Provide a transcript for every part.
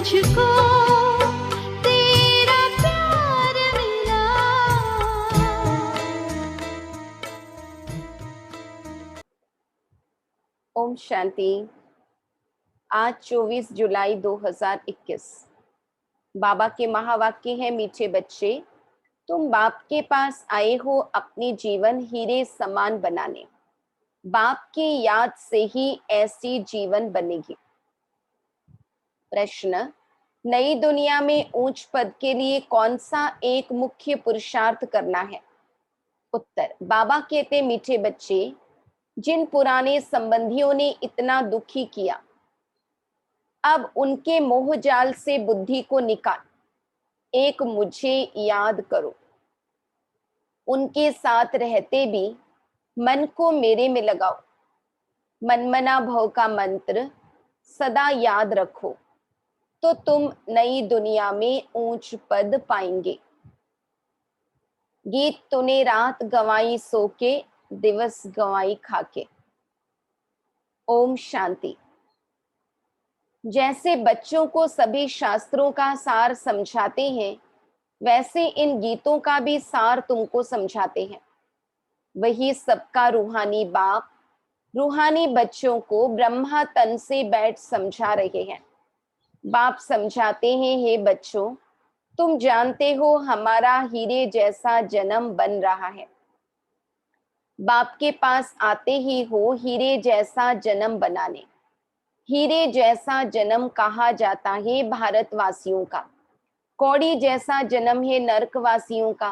मुझको तेरा प्यार मिला। ओम शांति। आज 24 जुलाई 2021। बाबा के महावाक्य है, मीठे बच्चे, तुम बाप के पास आए हो अपने जीवन हीरे समान बनाने। बाप की याद से ही ऐसी जीवन बनेगी। प्रश्न, नई दुनिया में ऊंच पद के लिए कौन सा एक मुख्य पुरुषार्थ करना है? उत्तर, बाबा कहते, मीठे बच्चे, जिन पुराने संबंधियों ने इतना दुखी किया, अब उनके मोह जाल से बुद्धि को निकाल एक मुझे याद करो। उनके साथ रहते भी मन को मेरे में लगाओ। मनमना भव का मंत्र सदा याद रखो तो तुम नई दुनिया में ऊंच पद पाएंगे। गीत तूने रात गवाई सो के, दिवस गवाई खाके। ओम शांति। जैसे बच्चों को सभी शास्त्रों का सार समझाते हैं, वैसे इन गीतों का भी सार तुमको समझाते हैं। वही सबका रूहानी बाप रूहानी बच्चों को ब्रह्मा तन से बैठ समझा रहे हैं। बाप समझाते हैं, हे बच्चों, तुम जानते हो हमारा हीरे जैसा जन्म बन रहा है। बाप के पास आते ही हो हीरे जैसा जन्म बनाने। हीरे जैसा जन्म कहा जाता है भारतवासियों का, कौड़ी जैसा जन्म है नरकवासियों का।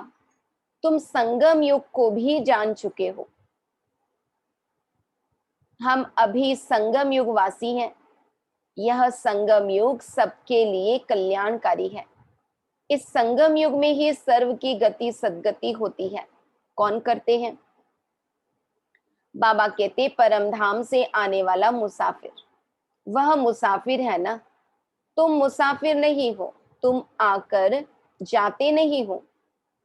तुम संगम युग को भी जान चुके हो। हम अभी संगम युग वासी हैं। यह संगम युग सबके लिए कल्याणकारी है। इस संगम युग में ही सर्व की गति सद्गति होती है। कौन करते हैं? बाबा कहते, परम धाम से आने वाला मुसाफिर। वह मुसाफिर है ना, तुम मुसाफिर नहीं हो, तुम आकर जाते नहीं हो।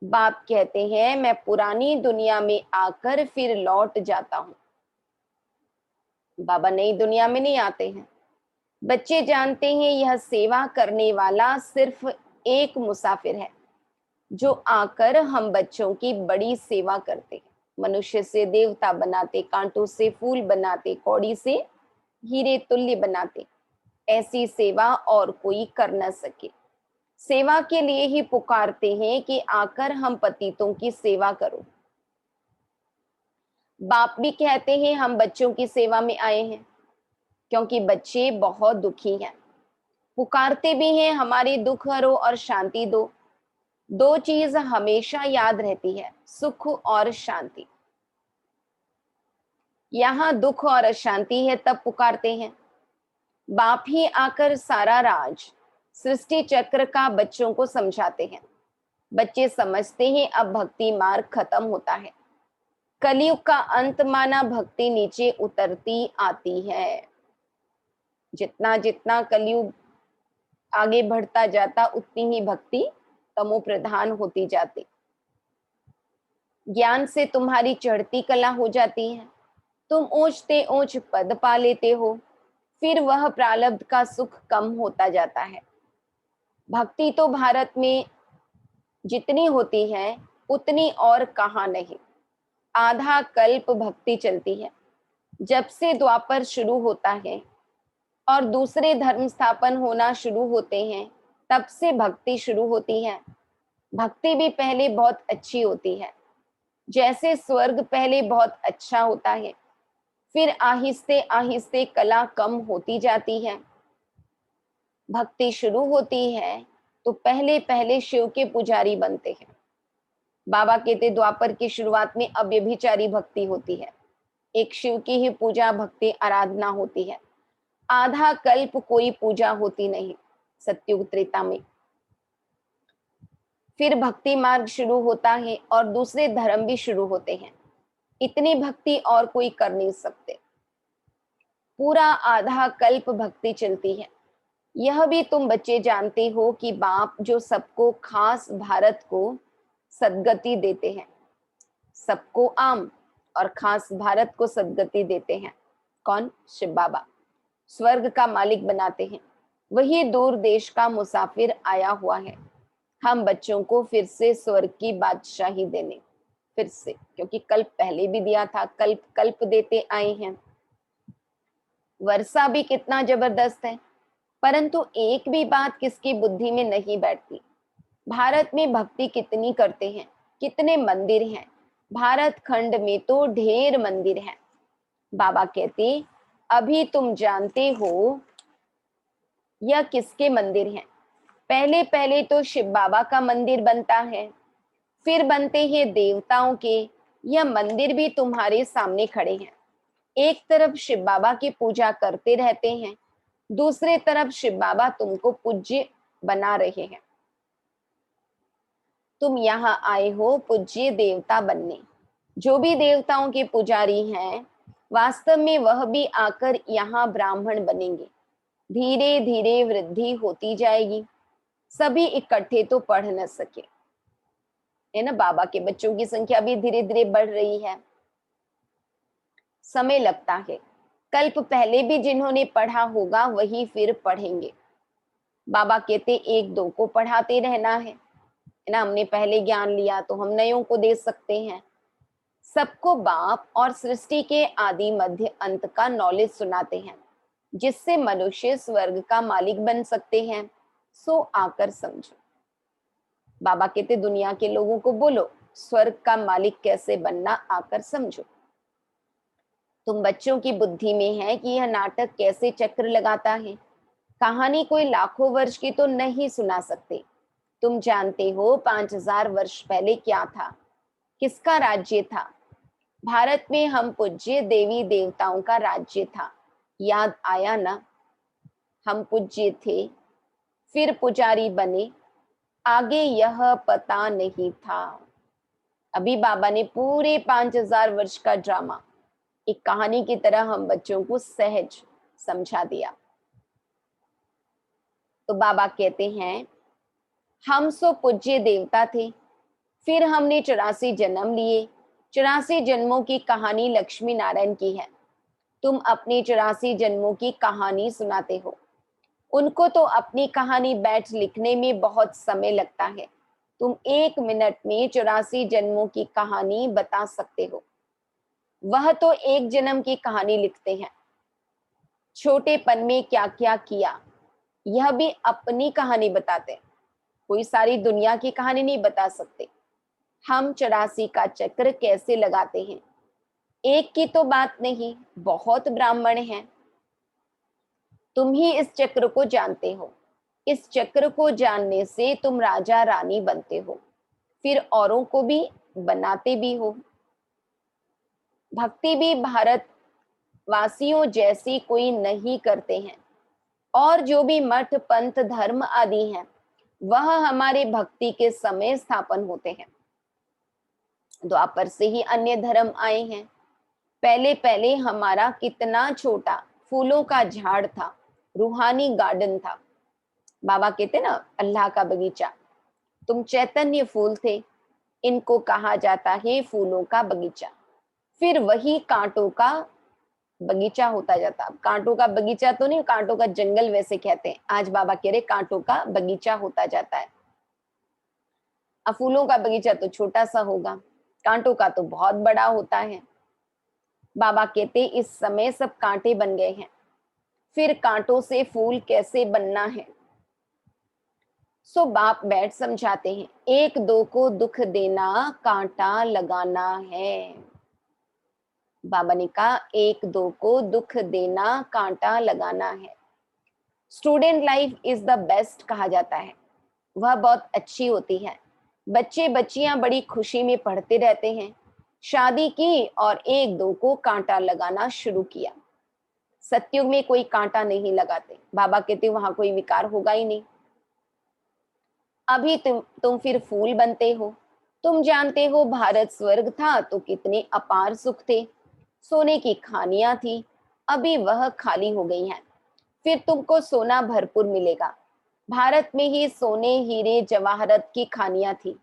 बाप कहते हैं, मैं पुरानी दुनिया में आकर फिर लौट जाता हूं। बाबा नई दुनिया में नहीं आते हैं। बच्चे जानते हैं यह सेवा करने वाला सिर्फ एक मुसाफिर है, जो आकर हम बच्चों की बड़ी सेवा करते हैं। मनुष्य से देवता बनाते, कांटों से फूल बनाते, कौड़ी से हीरे तुल्य बनाते। ऐसी सेवा और कोई कर न सके। सेवा के लिए ही पुकारते हैं कि आकर हम पतितों की सेवा करो। बाप भी कहते हैं हम बच्चों की सेवा में आए हैं, क्योंकि बच्चे बहुत दुखी हैं। पुकारते भी हैं, हमारी दुख हरो और शांति दो। दो चीज हमेशा याद रहती है, सुख और शांति। यहाँ दुख और अशांति है, तब पुकारते हैं। बाप ही आकर सारा राज सृष्टि चक्र का बच्चों को समझाते हैं। बच्चे समझते हैं अब भक्ति मार्ग खत्म होता है। कलयुग का अंत माना भक्ति नीचे उतरती आती है। जितना जितना कलयुग आगे बढ़ता जाता, उतनी ही भक्ति तमो प्रधान होती जाती। ज्ञान से तुम्हारी चढ़ती कला हो जाती है। तुम ऊंचते ऊंच पद पा लेते हो। फिर वह प्रारब्ध का सुख कम होता जाता है। भक्ति तो भारत में जितनी होती है उतनी और कहाँ नहीं। आधा कल्प भक्ति चलती है। जब से द्वापर शुरू होता है और दूसरे धर्म स्थापन होना शुरू होते हैं, तब से भक्ति शुरू होती है। भक्ति भी पहले बहुत अच्छी होती है। जैसे स्वर्ग पहले बहुत अच्छा होता है, फिर आहिस्ते आहिस्ते कला कम होती जाती है। भक्ति शुरू होती है तो पहले पहले शिव के पुजारी बनते हैं। बाबा कहते, द्वापर की शुरुआत में अव्यभिचारी भक्ति होती है। एक शिव की ही पूजा भक्ति आराधना होती है। आधा कल्प कोई पूजा होती नहीं। सत्युग त्रेता में फिर भक्ति मार्ग शुरू होता है और दूसरे धर्म भी शुरू होते हैं। इतनी भक्ति और कोई कर नहीं सकते। पूरा आधा कल्प भक्ति चलती है। यह भी तुम बच्चे जानते हो कि बाप जो सबको, खास भारत को सद्गति देते हैं, सबको आम और खास भारत को सद्गति देते हैं। कौन? शिव बाबा। स्वर्ग का मालिक बनाते हैं। वही दूर देश का मुसाफिर आया हुआ है हम बच्चों को फिर से स्वर्ग की बादशाही देने। फिर से, क्योंकि कल्प पहले भी दिया था, कल्प कल्प देते आए हैं। वर्षा भी कितना जबरदस्त है, परंतु एक भी बात किसकी बुद्धि में नहीं बैठती। भारत में भक्ति कितनी करते हैं, कितने मंदिर हैं। भारत खंड में तो ढेर मंदिर हैं। बाबा कहते, अभी तुम जानते हो यह किसके मंदिर हैं। पहले पहले तो शिव बाबा का मंदिर बनता है, फिर बनते हैं देवताओं के। यह मंदिर भी तुम्हारे सामने खड़े हैं। एक तरफ शिव बाबा की पूजा करते रहते हैं, दूसरे तरफ शिव बाबा तुमको पूज्य बना रहे हैं। तुम यहाँ आए हो पूज्य देवता बनने। जो भी देवताओं के पुजारी हैं, वास्तव में वह भी आकर यहाँ ब्राह्मण बनेंगे। धीरे धीरे वृद्धि होती जाएगी। सभी इकट्ठे तो पढ़ न सके, है ना। बाबा के बच्चों की संख्या भी धीरे धीरे बढ़ रही है, समय लगता है। कल्प पहले भी जिन्होंने पढ़ा होगा वही फिर पढ़ेंगे। बाबा कहते एक दो को पढ़ाते रहना है ना। हमने पहले ज्ञान लिया तो हम नयों को दे सकते हैं। सबको बाप और सृष्टि के आदि मध्य अंत का नॉलेज सुनाते हैं, जिससे मनुष्य स्वर्ग का मालिक बन सकते हैं। सो आकर समझो। बाबा कहते दुनिया के लोगों को बोलो, स्वर्ग का मालिक कैसे बनना आकर समझो। तुम बच्चों की बुद्धि में है कि यह नाटक कैसे चक्र लगाता है। कहानी कोई लाखों वर्ष की तो नहीं सुना सकते। तुम जानते हो 5000 वर्ष पहले क्या था, किसका राज्य था। भारत में हम पूज्य देवी देवताओं का राज्य था। याद आया ना। हम पूज्य थे, फिर पुजारी बने, आगे यह पता नहीं था। अभी बाबा ने पूरे 5000 वर्ष का ड्रामा एक कहानी की तरह हम बच्चों को सहज समझा दिया। तो बाबा कहते हैं हम सो पूज्य देवता थे, फिर हमने 84 जन्म लिए। 84 जन्मों की कहानी लक्ष्मी नारायण की है। तुम अपने 84 जन्मों की कहानी सुनाते हो। उनको तो अपनी कहानी बैठ लिखने में बहुत समय लगता है। तुम 1 मिनट में 84 जन्मों की कहानी बता सकते हो। वह तो एक जन्म की कहानी लिखते हैं। छोटेपन में क्या क्या किया, यह भी अपनी कहानी बताते हैं। कोई सारी दुनिया की कहानी नहीं बता सकते। हम 84 का चक्र कैसे लगाते हैं, एक की तो बात नहीं, बहुत ब्राह्मण हैं। तुम ही इस चक्र को जानते हो। इस चक्र को जानने से तुम राजा रानी बनते हो, फिर औरों को भी बनाते भी हो। भक्ति भी भारत वासियों जैसी कोई नहीं करते हैं। और जो भी मठ पंथ धर्म आदि हैं, वह हमारे भक्ति के समय स्थापन होते हैं। द्वापर से ही अन्य धर्म आए हैं। पहले पहले हमारा कितना छोटा फूलों का झाड़ था, रूहानी गार्डन था। बाबा कहते ना, अल्लाह का बगीचा। तुम चैतन्य फूल थे, इनको कहा जाता है फूलों का बगीचा। फिर वही कांटों का बगीचा होता जाता। कांटों का बगीचा तो नहीं, कांटों का जंगल वैसे कहते हैं। आज बाबा कह रहे कांटों का बगीचा होता जाता है। अब फूलों का बगीचा तो छोटा सा होगा, कांटों का तो बहुत बड़ा होता है। बाबा कहते इस समय सब कांटे बन गए हैं, फिर कांटों से फूल कैसे बनना है। सो बाप बैठ समझाते हैं, एक दो को दुख देना कांटा लगाना है। बाबा ने कहा एक दो को दुख देना कांटा लगाना है। Student life is the best कहा जाता है, वह बहुत अच्छी होती है। बच्चे बच्चियां बड़ी खुशी में पढ़ते रहते हैं। शादी की और एक दो को कांटा लगाना शुरू किया। सतयुग में कोई कांटा नहीं लगाते। बाबा कहते वहां कोई विकार होगा ही नहीं। अभी तुम फिर फूल बनते हो। तुम जानते हो भारत स्वर्ग था तो कितने अपार सुख थे। सोने की खानियां थी, अभी वह खाली हो गई हैं। फिर तुमको सोना भरपूर मिलेगा। भारत में ही सोने हीरे जवाहरत की खानियां थी।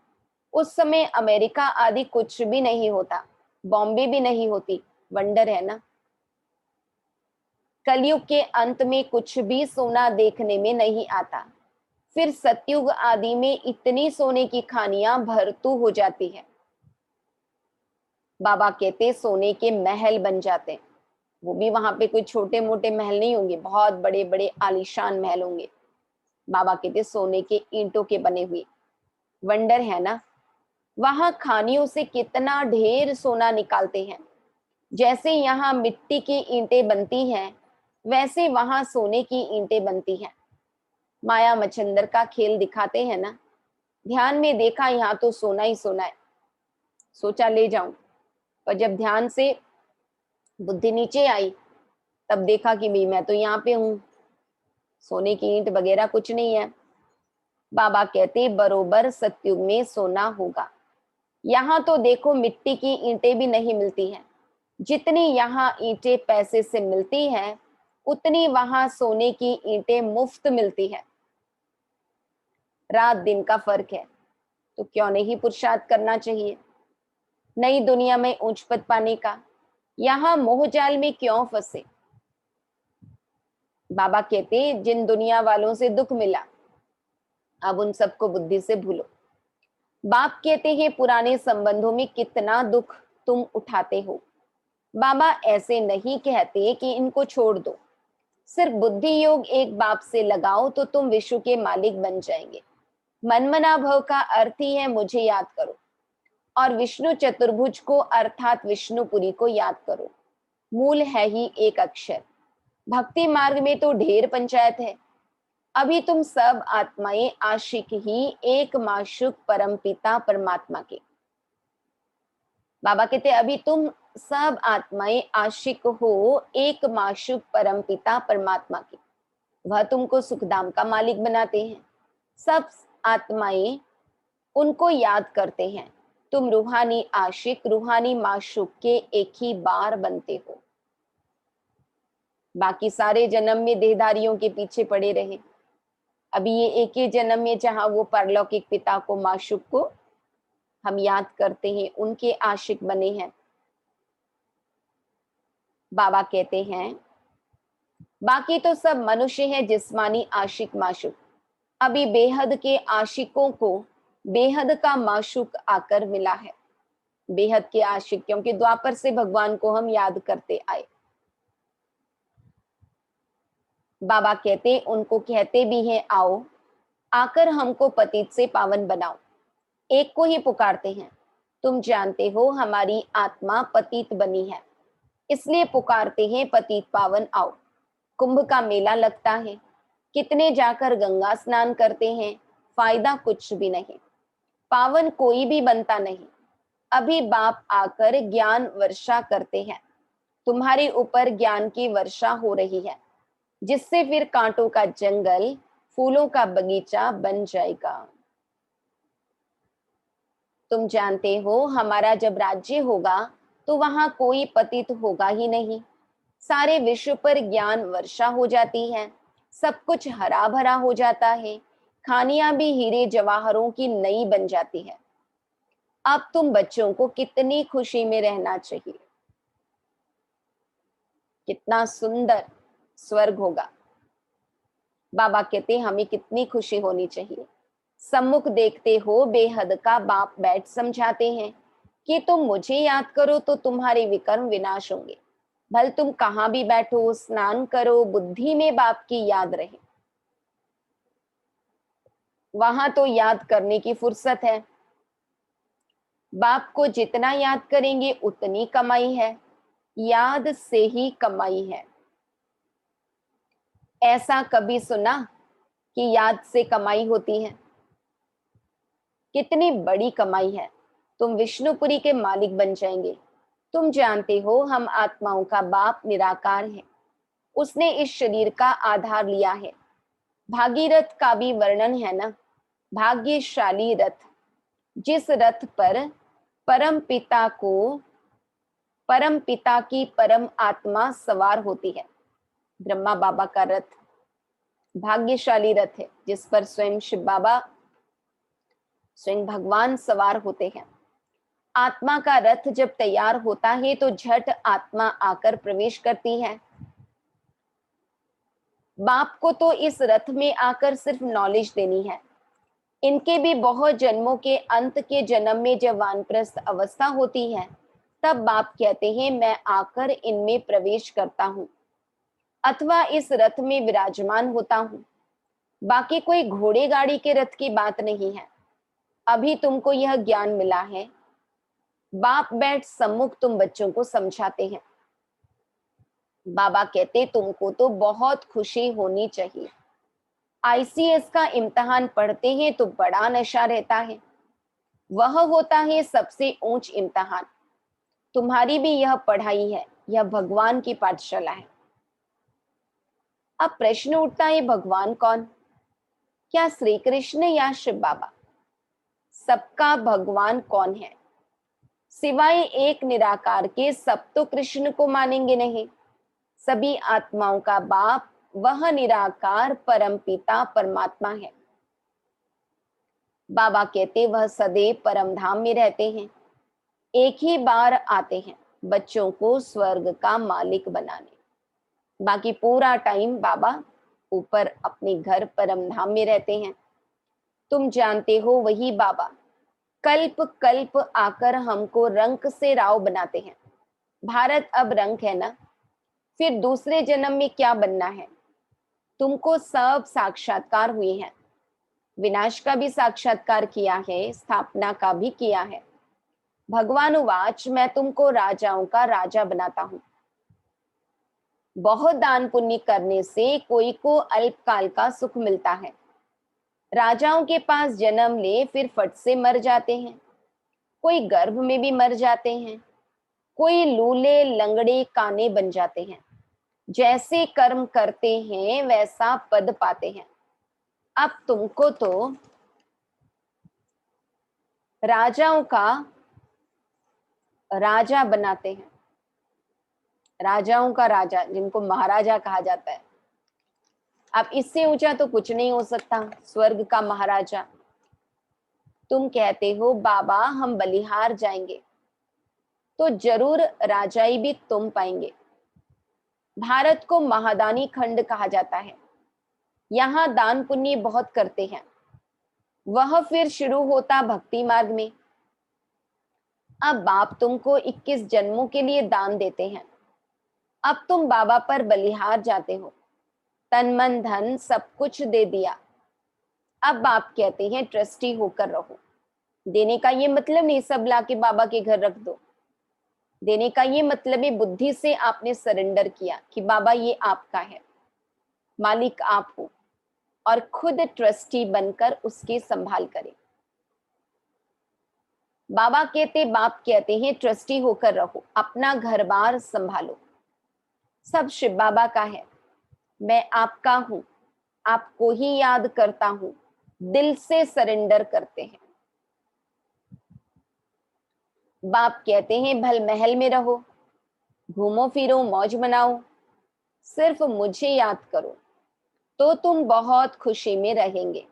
उस समय अमेरिका आदि कुछ भी नहीं होता, बॉम्बे भी नहीं होती। वंडर है ना। कलयुग के अंत में कुछ भी सोना देखने में नहीं आता, फिर सतयुग आदि में इतनी सोने की खानियां भरतू हो जाती है। बाबा कहते सोने के महल बन जाते हैं। वो भी वहां पे कोई छोटे मोटे महल नहीं होंगे, बहुत बड़े बड़े आलीशान महल होंगे। बाबा कहते सोने के ईंटों के बने हुए। वंडर है ना, वहां खानियों से कितना ढेर सोना निकालते हैं। जैसे यहाँ मिट्टी की ईंटें बनती हैं, वैसे वहां सोने की ईंटें बनती हैं। माया मच्छंदर का खेल दिखाते हैं ना। ध्यान में देखा यहाँ तो सोना ही सोना है, सोचा ले जाऊं, पर जब ध्यान से बुद्धि नीचे आई तब देखा कि भाई मैं तो यहाँ पे हूँ, सोने की ईंट वगैरह कुछ नहीं है। बाबा कहते बरोबर सतयुग में सोना होगा। यहाँ तो देखो मिट्टी की ईंटें भी नहीं मिलती हैं। जितनी यहाँ ईंटें पैसे से मिलती हैं, उतनी वहां सोने की ईंटें मुफ्त मिलती है। रात दिन का फर्क है, तो क्यों नहीं पुरुषार्थ करना चाहिए नई दुनिया में ऊंच पद पाने का। यहाँ मोहजाल में क्यों फंसे। बाबा कहते जिन दुनिया वालों से दुख मिला, अब उन सबको बुद्धि से भूलो। बाप कहते हैं पुराने संबंधों में कितना दुख तुम उठाते हो। बाबा ऐसे नहीं कहते कि इनको छोड़ दो, सिर्फ बुद्धि योग एक बाप से लगाओ तो तुम विश्व के मालिक बन जाएंगे। मनमना भव का अर्थ ही है मुझे याद करो, और विष्णु चतुर्भुज को अर्थात विष्णुपुरी को याद करो। मूल है ही एक अक्षर। भक्ति मार्ग में तो ढेर पंचायत है। अभी तुम सब आत्माएं आशिक ही एक माशुक परम पिता परमात्मा के। बाबा कहते अभी तुम सब आत्माएं आशिक हो एक माशुक परम पिता परमात्मा के। वह तुमको सुखधाम का मालिक बनाते हैं। सब आत्माएं उनको याद करते हैं। तुम रूहानी आशिक रूहानी माशुक के एक ही बार बनते हो। बाकी सारे जन्म में देहधारियों के पीछे पड़े रहे। अभी ये एक ही जन्म में जहां वो परलौकिक पिता को माशुक को हम याद करते हैं, उनके आशिक बने हैं। बाबा कहते हैं बाकी तो सब मनुष्य है जिस्मानी आशिक माशुक। अभी बेहद के आशिकों को बेहद का माशुक आकर मिला है। बेहद के आशिक क्योंकि द्वापर से भगवान को हम याद करते आए। बाबा कहते उनको कहते भी हैं आओ आकर हमको पतित से पावन बनाओ। एक को ही पुकारते हैं। तुम जानते हो हमारी आत्मा पतित बनी है, इसलिए पुकारते हैं पतित पावन आओ। कुंभ का मेला लगता है, कितने जाकर गंगा स्नान करते हैं, फायदा कुछ भी नहीं, पावन कोई भी बनता नहीं। अभी बाप आकर ज्ञान वर्षा करते हैं। तुम्हारे ऊपर ज्ञान की वर्षा हो रही है, जिससे फिर कांटों का जंगल फूलों का बगीचा बन जाएगा। तुम जानते हो हमारा जब राज्य होगा तो वहां कोई पतित होगा ही नहीं। सारे विश्व पर ज्ञान वर्षा हो जाती है, सब कुछ हरा भरा हो जाता है, खानियां भी हीरे जवाहरों की नई बन जाती है। अब तुम बच्चों को कितनी खुशी में रहना चाहिए। कितना सुंदर स्वर्ग होगा। बाबा कहते हमें कितनी खुशी होनी चाहिए। सम्मुख देखते हो बेहद का बाप बैठ समझाते हैं कि तुम मुझे याद करो तो तुम्हारे विकर्म विनाश होंगे। भल तुम कहां भी बैठो, स्नान करो, बुद्धि में बाप की याद रहे। वहां तो याद करने की फुर्सत है। बाप को जितना याद करेंगे उतनी कमाई है, याद से ही कमाई है। ऐसा कभी सुना कि याद से कमाई होती है? कितनी बड़ी कमाई है। तुम विष्णुपुरी के मालिक बन जाएंगे। तुम जानते हो हम आत्माओं का बाप निराकार है, उसने इस शरीर का आधार लिया है। भागीरथ का भी वर्णन है ना, भाग्यशाली रथ, जिस रथ पर परम पिता की परम आत्मा सवार होती है। ब्रह्मा बाबा का रथ भाग्यशाली रथ है, जिस पर स्वयं शिव बाबा स्वयं भगवान सवार होते हैं। आत्मा का रथ जब तैयार होता है तो झट आत्मा आकर प्रवेश करती है। बाप को तो इस रथ में आकर सिर्फ नॉलेज देनी है। इनके भी बहुत जन्मों के अंत के जन्म में जब वानप्रस्थ अवस्था होती है, तब बाप कहते हैं मैं आकर इनमें प्रवेश करता हूँ अथवा इस रथ में विराजमान होता हूँ। बाकी कोई घोड़े गाड़ी के रथ की बात नहीं है। अभी तुमको यह ज्ञान मिला है, बाप बैठ सम्मुख तुम बच्चों को समझाते हैं। बाबा कहते तुमको तो बहुत खुशी होनी चाहिए। आईसीएस का इम्तिहान पढ़ते हैं तो बड़ा नशा रहता है। वह होता है सबसे ऊंच इम्तिहान। तुम्हारी भी यह पढ़ाई है, यह भगवान की पाठशाला है। अब प्रश्न उठता है, भगवान कौन? क्या श्री कृष्ण या शिव बाबा? सबका भगवान कौन है? सिवाय एक निराकार के सब तो कृष्ण को मानेंगे नहीं। सभी आत्माओं का बाप वह निराकार परम पिता परमात्मा है। बाबा कहते वह सदैव परम धाम में रहते हैं। एक ही बार आते हैं बच्चों को स्वर्ग का मालिक बनाने। बाकी पूरा टाइम बाबा ऊपर अपने घर परम धाम में रहते हैं। तुम जानते हो वही बाबा कल्प कल्प आकर हमको रंक से राव बनाते हैं। भारत अब रंक है ना, फिर दूसरे जन्म में क्या बनना है? तुमको सब साक्षात्कार हुए हैं। विनाश का भी साक्षात्कार किया है, स्थापना का भी किया है। भगवान उवाच मैं तुमको राजाओं का राजा बनाता हूं। बहुत दान पुण्य करने से कोई को अल्पकाल का सुख मिलता है। राजाओं के पास जन्म ले फिर फट से मर जाते हैं। कोई गर्भ में भी मर जाते हैं। कोई लूले लंगड़े काने बन जाते हैं। जैसे कर्म करते हैं वैसा पद पाते हैं। अब तुमको तो राजाओं का राजा बनाते हैं। राजाओं का राजा, जिनको महाराजा कहा जाता है। अब इससे ऊंचा तो कुछ नहीं हो सकता, स्वर्ग का महाराजा। तुम कहते हो बाबा हम बलिहार जाएंगे, तो जरूर राजाई भी तुम पाएंगे। भारत को महादानी खंड कहा जाता है। यहाँ दान पुण्य बहुत करते हैं। वह फिर शुरू होता भक्ति मार्ग में। अब बाप तुमको 21 जन्मों के लिए दान देते हैं। अब तुम बाबा पर बलिहार जाते हो, तन मन धन सब कुछ दे दिया। अब बाप कहते हैं ट्रस्टी होकर रहो। देने का ये मतलब नहीं सब लाके बाबा के घर रख दो। देने का ये मतलब है बुद्धि से आपने सरेंडर किया कि बाबा ये आपका है, मालिक आप हो, और खुद ट्रस्टी बनकर उसकी संभाल करें। बाबा कहते बाप कहते हैं ट्रस्टी होकर रहो, अपना घर बार संभालो। सब शिव बाबा का है। मैं आपका हूं, आपको ही याद करता हूं, दिल से सरेंडर करते हैं। बाप कहते हैं भल महल में रहो, घूमो फिरो मौज मनाओ, सिर्फ मुझे याद करो तो तुम बहुत खुशी में रहेंगे।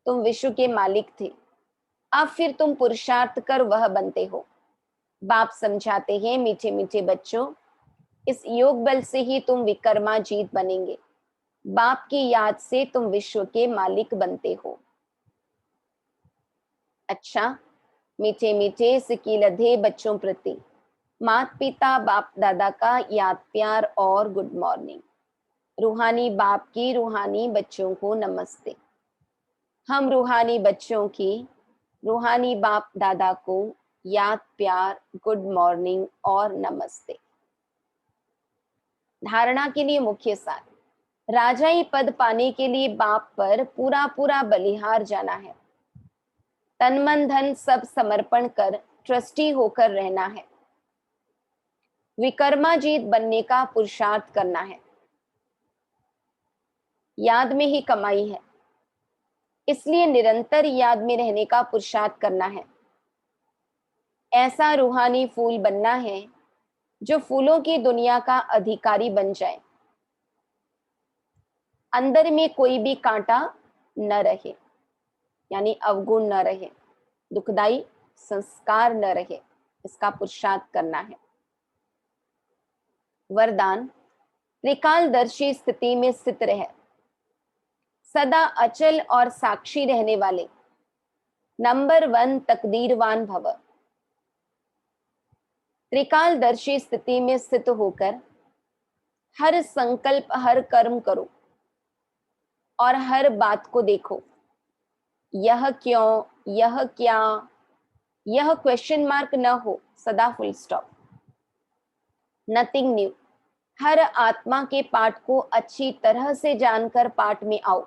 तुम विश्व के मालिक थे, अब फिर तुम पुरुषार्थ कर वह बनते हो। बाप समझाते हैं मीठे मीठे बच्चों, इस योग बल से ही तुम विक्रमाजीत बनेंगे। बाप की याद से तुम विश्व के मालिक बनते हो। अच्छा, मीठे मीठे सिकीलधे बच्चों प्रति माता पिता बाप दादा का याद प्यार और गुड मॉर्निंग। रूहानी बाप की रूहानी बच्चों को नमस्ते। हम रूहानी बच्चों की रूहानी बाप दादा को याद प्यार गुड मॉर्निंग और नमस्ते। धारणा के लिए मुख्य सार, राजाई पद पाने के लिए बाप पर पूरा पूरा बलिहार जाना है। तन मन धन सब समर्पण कर ट्रस्टी होकर रहना है। विकर्माजीत बनने का पुरुषार्थ करना है। याद में ही कमाई है, इसलिए निरंतर याद में रहने का पुरुषार्थ करना है। ऐसा रूहानी फूल बनना है जो फूलों की दुनिया का अधिकारी बन जाए। अंदर में कोई भी कांटा न रहे, यानी अवगुण न रहे, दुखदाई संस्कार न रहे, इसका पुरुषार्थ करना है। वरदान, त्रिकालदर्शी स्थिति में स्थित रहे, सदा अचल और साक्षी रहने वाले। नंबर 1 तकदीरवान भव। त्रिकालदर्शी स्थिति में स्थित होकर हर संकल्प, हर कर्म करो और हर बात को देखो। यह क्यों, यह क्या, यह क्वेश्चन मार्क न हो, सदा फुल स्टॉप। Nothing new. हर आत्मा के पाठ को अच्छी तरह से जानकर पाठ में आओ।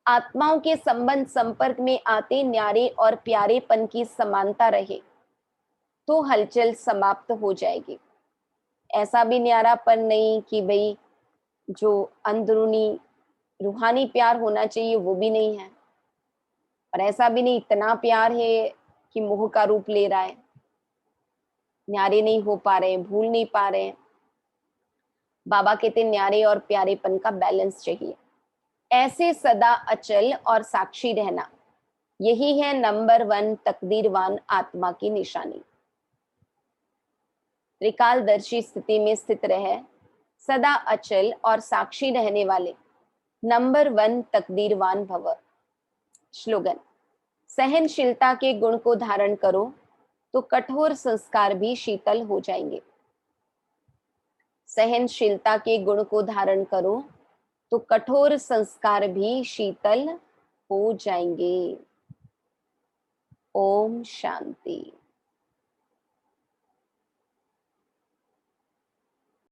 आत्माओं के संबंध संपर्क में आते न्यारे और प्यारेपन की समानता रहे तो हलचल समाप्त हो जाएगी। ऐसा भी न्यारापन नहीं कि भाई जो अंदरूनी रूहानी प्यार होना चाहिए वो भी नहीं है, और ऐसा भी नहीं इतना प्यार है कि मोह का रूप ले रहा है। न्यारे नहीं हो पा रहे, भूल नहीं पा रहे। बाबा कहते न्यारे और प्यारेपन का बैलेंस चाहिए। ऐसे सदा अचल और साक्षी रहना, यही है नंबर 1 तकदीरवान आत्मा की निशानी। त्रिकालदर्शी स्थिति में स्थित रहे, सदा अचल और साक्षी रहने वाले। नंबर 1 तकदीरवान भव। स्लोगन। सहनशीलता के गुण को धारण करो तो कठोर संस्कार भी शीतल हो जाएंगे। सहनशीलता के गुण को धारण करो तो कठोर संस्कार भी शीतल हो जाएंगे। ओम शांति।